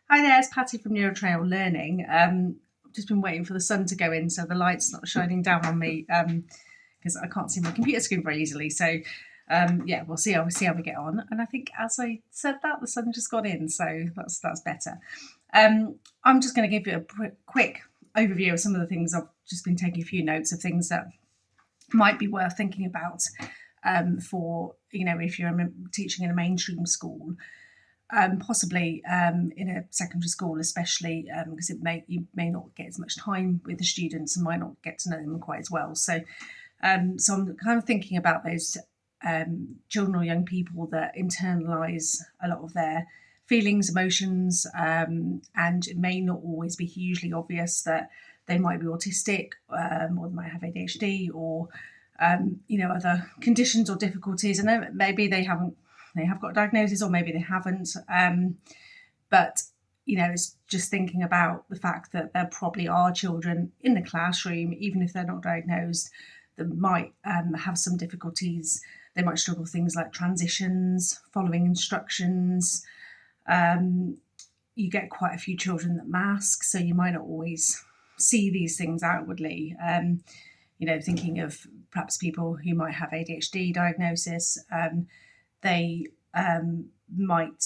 Hi there, it's Patty from Neurotrail Learning. I've just been waiting for the sun to go in, so the light's not shining down on me because I can't see my computer screen very easily. So yeah, we'll see how we get on. And I think as I said that, the sun just got in, so that's better. I'm just going to give you a quick overview of some of the things. I've just been taking a few notes of things that might be worth thinking about for if you're teaching in a mainstream school. Possibly in a secondary school, especially because you may not get as much time with the students and might not get to know them quite as well. So I'm kind of thinking about those children or young people that internalise a lot of their feelings, emotions, and it may not always be hugely obvious that they might be autistic or they might have ADHD or other conditions or difficulties, and then maybe they have got a diagnosis or maybe they haven't. But it's just thinking about the fact that there probably are children in the classroom, even if they're not diagnosed, that might have some difficulties. They might struggle with things like transitions, following instructions. You get quite a few children that mask, so you might not always see these things outwardly. Thinking of perhaps people who might have ADHD diagnosis, they might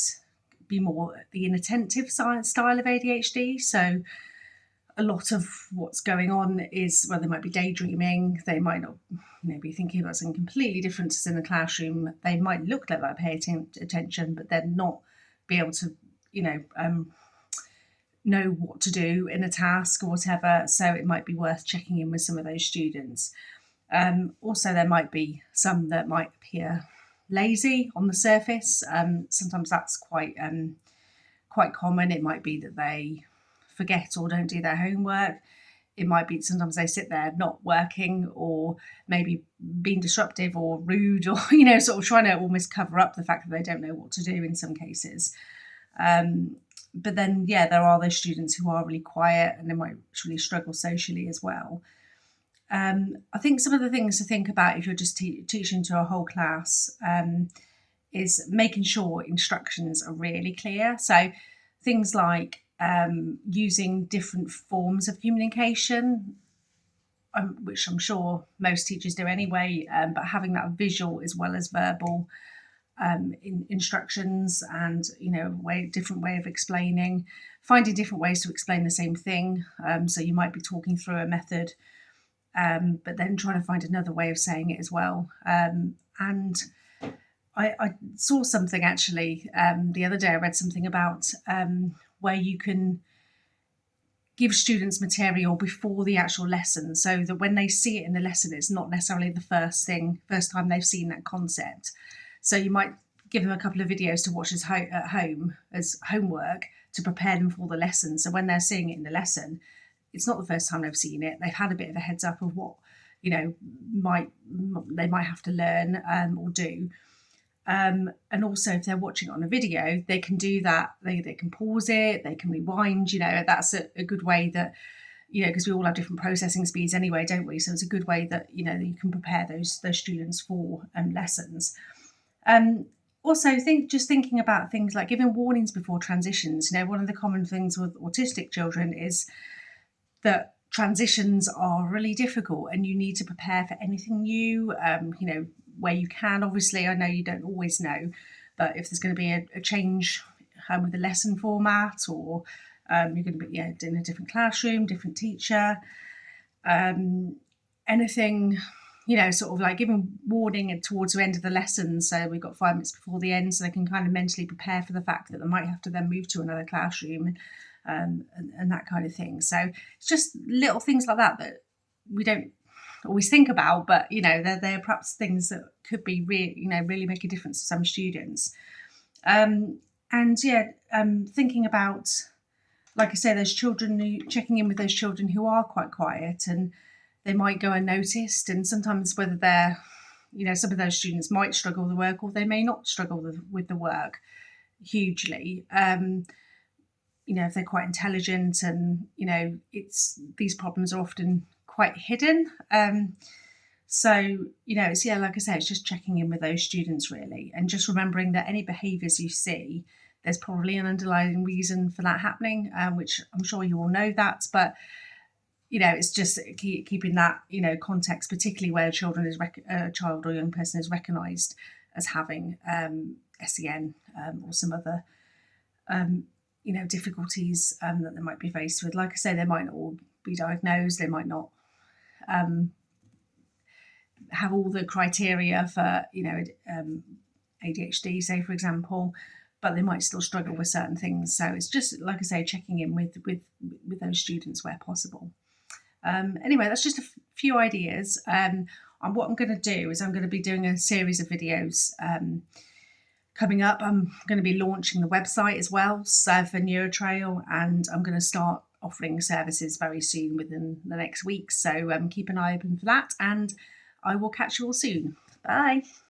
be more the inattentive style of ADHD. So a lot of what's going on is, well, they might be daydreaming. They might not, be thinking about something completely different as in the classroom. They might look like they're paying attention, but they're not be able to, know what to do in a task or whatever. So it might be worth checking in with some of those students. Also, there might be some that might appear lazy on the surface. Sometimes that's quite common. It might be that they forget or don't do their homework. It might be sometimes they sit there not working or maybe being disruptive or rude or sort of trying to almost cover up the fact that they don't know what to do in some cases. But then, there are those students who are really quiet and they might really struggle socially as well. I think some of the things to think about if you're just teaching to a whole class is making sure instructions are really clear. So things like using different forms of communication, which I'm sure most teachers do anyway, but having that visual as well as verbal instructions and different way of explaining, finding different ways to explain the same thing. So you might be talking through a method, but then trying to find another way of saying it as well. And I saw something actually the other day. I read something about where you can give students material before the actual lesson, so that when they see it in the lesson, it's not necessarily the first time they've seen that concept. So you might give them a couple of videos to watch at home as homework to prepare them for the lesson. So when they're seeing it in the lesson, it's not the first time they've seen it. They've had a bit of a heads up of what they might have to learn or do. And also, if they're watching it on a video, they can do that. They can pause it. They can rewind. That's a good way that because we all have different processing speeds anyway, don't we? So it's a good way that you can prepare those students for lessons. Also, thinking about things like giving warnings before transitions. One of the common things with autistic children is that transitions are really difficult and you need to prepare for anything new, where you can. Obviously, I know you don't always know, but if there's going to be a change with the lesson format or you're going to be in a different classroom, different teacher, anything, sort of like giving warning towards the end of the lesson. So we've got 5 minutes before the end, so they can kind of mentally prepare for the fact that they might have to then move to another classroom and that kind of thing. So it's just little things like that we don't always think about, but they're perhaps things that could be really make a difference to some students. Thinking about, like I say, those children, checking in with those children who are quite quiet and they might go unnoticed, and sometimes whether they're some of those students might struggle with the work or they may not struggle with the work hugely. If they're quite intelligent and these problems are often quite hidden. It's like I say, it's just checking in with those students really, and just remembering that any behaviours you see, there's probably an underlying reason for that happening, which I'm sure you all know that, but it's just keeping that context, particularly where a child or young person is recognised as having SEN or some other difficulties that they might be faced with. Like I say, they might not all be diagnosed, they might not have all the criteria for ADHD, say for example, but they might still struggle with certain things. So it's just, like I say, checking in with those students where possible. Anyway, that's just a few ideas. And what I'm going to do is I'm going to be doing a series of videos coming up. I'm going to be launching the website as well, so for NeuroTrail, and I'm going to start offering services very soon within the next week. So keep an eye open for that, and I will catch you all soon. Bye.